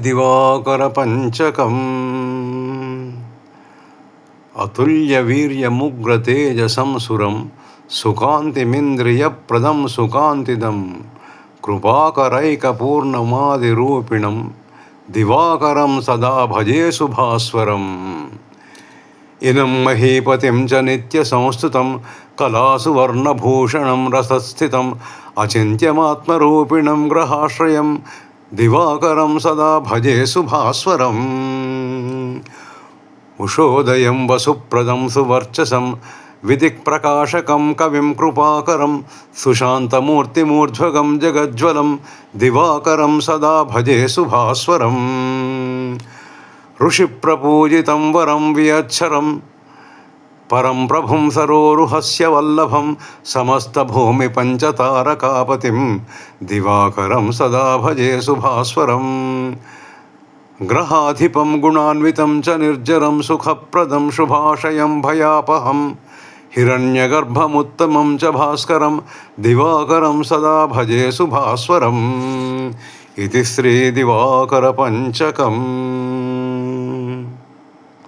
దివాకరపంచకం. అతుల్యవీర్యముగ్రతేజసం సురం సుకాంతిమింద్రియప్రదం సుకాంతిదం కృపాకరైకపూర్ణమాదిరూపిణం దివాకరం సదా భజే శుభాస్వరం. ఇనం మహీపతిం చ నిత్యసంస్థితం కళాసు వర్ణభూషణం రసస్థితం అచింత్యమాత్మరూపిణం గ్రహాశ్రయం దివాకరం సదా భజే శుభాస్వరం. ఉషోదయం వసుప్రదం సువర్చసం విదిక్ప్రకాశకం కవిం కృపాకరం సుశాంతమూర్తిమూర్ధ్వగం జగజ్వలం దివాకరం సదా భజే శుభాస్వరం. ఋషిప్రపూజితం వరం వియచ్చరం పరం ప్రభుం సరోరుహస్య వల్లభం సమస్తభూమి పంచతారకాపతిం దివాకరం సదా భజే శుభాస్వరం. గ్రహాధిపం గుణాన్వితం చ నిర్జరం సుఖప్రదం శుభాశయం భయాపహం హిరణ్యగర్భముత్తమం చ భాస్కరం దివాకరం సదా భజే శుభాస్వరం. ఇది శ్రీ దివాకర పంచకం.